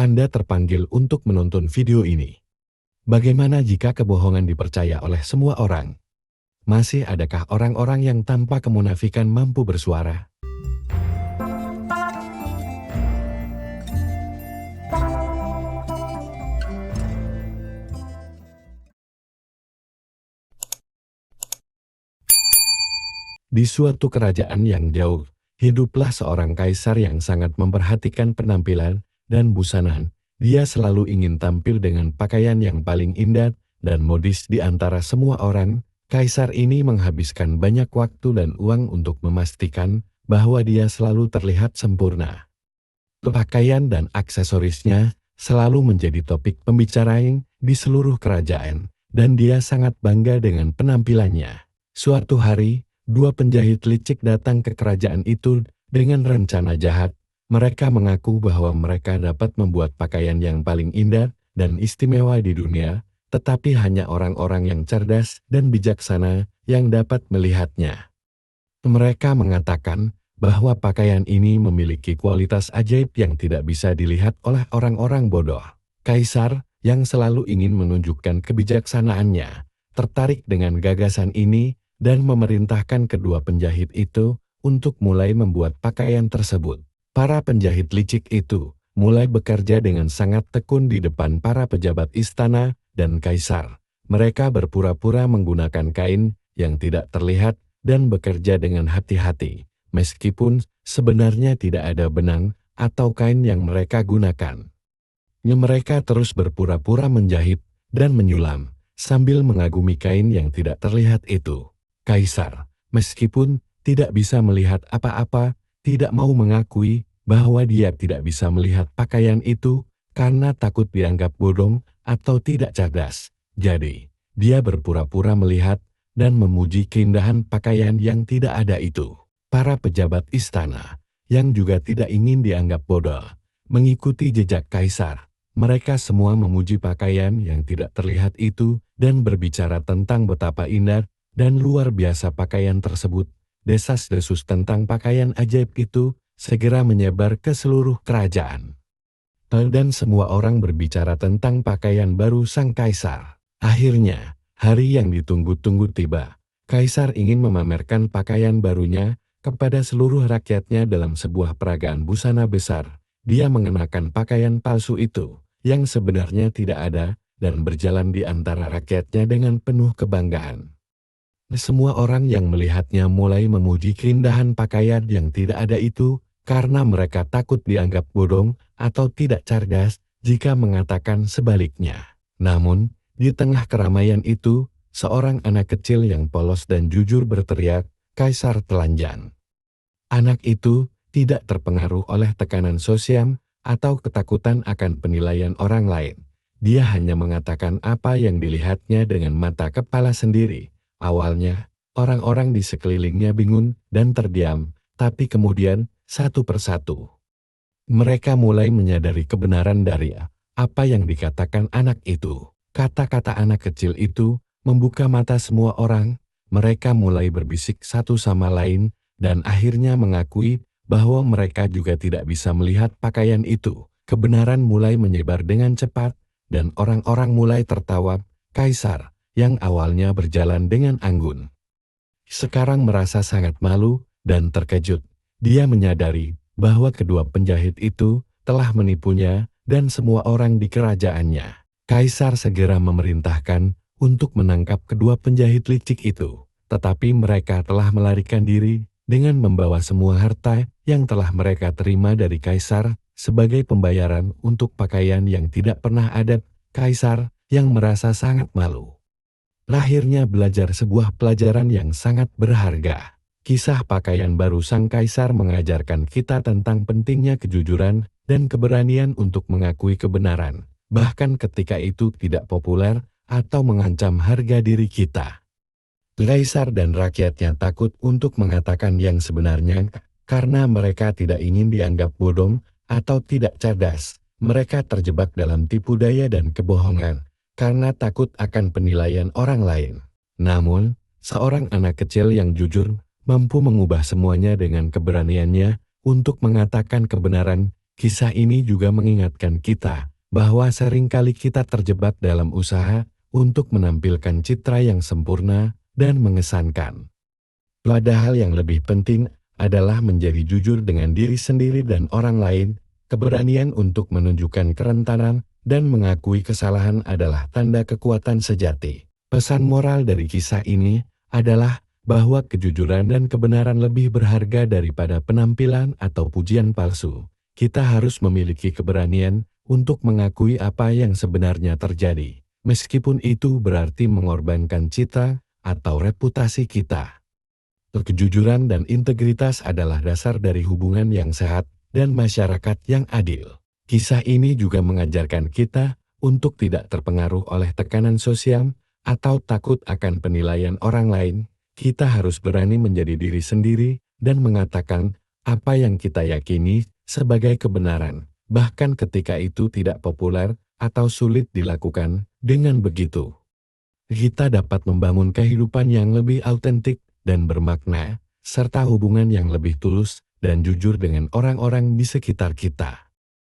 Anda terpanggil untuk menonton video ini. Bagaimana jika kebohongan dipercaya oleh semua orang? Masih adakah orang-orang yang tanpa kemunafikan mampu bersuara? Di suatu kerajaan yang jauh, hiduplah seorang kaisar yang sangat memperhatikan penampilan dan busana. Dia selalu ingin tampil dengan pakaian yang paling indah dan modis di antara semua orang. Kaisar ini menghabiskan banyak waktu dan uang untuk memastikan bahwa dia selalu terlihat sempurna. Pakaian dan aksesorisnya selalu menjadi topik pembicaraan di seluruh kerajaan, dan dia sangat bangga dengan penampilannya. Suatu hari, dua penjahit licik datang ke kerajaan itu dengan rencana jahat. Mereka mengaku bahwa mereka dapat membuat pakaian yang paling indah dan istimewa di dunia, tetapi hanya orang-orang yang cerdas dan bijaksana yang dapat melihatnya. Mereka mengatakan bahwa pakaian ini memiliki kualitas ajaib yang tidak bisa dilihat oleh orang-orang bodoh. Kaisar, yang selalu ingin menunjukkan kebijaksanaannya, tertarik dengan gagasan ini dan memerintahkan kedua penjahit itu untuk mulai membuat pakaian tersebut. Para penjahit licik itu mulai bekerja dengan sangat tekun di depan para pejabat istana dan kaisar. Mereka berpura-pura menggunakan kain yang tidak terlihat dan bekerja dengan hati-hati, meskipun sebenarnya tidak ada benang atau kain yang mereka gunakan. Mereka terus berpura-pura menjahit dan menyulam sambil mengagumi kain yang tidak terlihat itu. Kaisar, meskipun tidak bisa melihat apa-apa, tidak mau mengakui bahwa dia tidak bisa melihat pakaian itu karena takut dianggap bodoh atau tidak cerdas. Jadi, dia berpura-pura melihat dan memuji keindahan pakaian yang tidak ada itu. Para pejabat istana, yang juga tidak ingin dianggap bodoh, mengikuti jejak kaisar. Mereka semua memuji pakaian yang tidak terlihat itu dan berbicara tentang betapa indah dan luar biasa pakaian tersebut. Desas-desus tentang pakaian ajaib itu segera menyebar ke seluruh kerajaan. Dan semua orang berbicara tentang pakaian baru sang kaisar. Akhirnya, hari yang ditunggu-tunggu tiba. Kaisar ingin memamerkan pakaian barunya kepada seluruh rakyatnya dalam sebuah peragaan busana besar. Dia mengenakan pakaian palsu itu, yang sebenarnya tidak ada, dan berjalan di antara rakyatnya dengan penuh kebanggaan. Semua orang yang melihatnya mulai memuji keindahan pakaian yang tidak ada itu, karena mereka takut dianggap bodoh atau tidak cerdas jika mengatakan sebaliknya. Namun, di tengah keramaian itu, seorang anak kecil yang polos dan jujur berteriak, "Kaisar telanjang." Anak itu tidak terpengaruh oleh tekanan sosial atau ketakutan akan penilaian orang lain. Dia hanya mengatakan apa yang dilihatnya dengan mata kepala sendiri. Awalnya, orang-orang di sekelilingnya bingung dan terdiam, tapi kemudian, satu persatu, mereka mulai menyadari kebenaran dari apa yang dikatakan anak itu. Kata-kata anak kecil itu membuka mata semua orang. Mereka mulai berbisik satu sama lain, dan akhirnya mengakui bahwa mereka juga tidak bisa melihat pakaian itu. Kebenaran mulai menyebar dengan cepat, dan orang-orang mulai tertawa. Kaisar, yang awalnya berjalan dengan anggun, sekarang merasa sangat malu dan terkejut. Dia menyadari bahwa kedua penjahit itu telah menipunya dan semua orang di kerajaannya. Kaisar segera memerintahkan untuk menangkap kedua penjahit licik itu, tetapi mereka telah melarikan diri dengan membawa semua harta yang telah mereka terima dari kaisar sebagai pembayaran untuk pakaian yang tidak pernah ada. Kaisar, yang merasa sangat malu, lahirnya belajar sebuah pelajaran yang sangat berharga. Kisah pakaian baru sang kaisar mengajarkan kita tentang pentingnya kejujuran dan keberanian untuk mengakui kebenaran, bahkan ketika itu tidak populer atau mengancam harga diri kita. Kaisar dan rakyatnya takut untuk mengatakan yang sebenarnya karena mereka tidak ingin dianggap bodoh atau tidak cerdas. Mereka terjebak dalam tipu daya dan kebohongan karena takut akan penilaian orang lain. Namun, seorang anak kecil yang jujur mampu mengubah semuanya dengan keberaniannya untuk mengatakan kebenaran Kisah ini juga mengingatkan kita bahwa seringkali kita terjebak dalam usaha untuk menampilkan citra yang sempurna dan mengesankan. Padahal yang lebih penting adalah menjadi jujur dengan diri sendiri dan orang lain. Keberanian untuk menunjukkan kerentanan dan mengakui kesalahan adalah tanda kekuatan sejati. Pesan moral dari kisah ini adalah bahwa kejujuran dan kebenaran lebih berharga daripada penampilan atau pujian palsu. Kita harus memiliki keberanian untuk mengakui apa yang sebenarnya terjadi, meskipun itu berarti mengorbankan cita atau reputasi kita. Kejujuran dan integritas adalah dasar dari hubungan yang sehat dan masyarakat yang adil. Kisah ini juga mengajarkan kita untuk tidak terpengaruh oleh tekanan sosial atau takut akan penilaian orang lain. Kita harus berani menjadi diri sendiri dan mengatakan apa yang kita yakini sebagai kebenaran, bahkan ketika itu tidak populer atau sulit dilakukan. Dengan begitu, kita dapat membangun kehidupan yang lebih autentik dan bermakna, serta hubungan yang lebih tulus dan jujur dengan orang-orang di sekitar kita.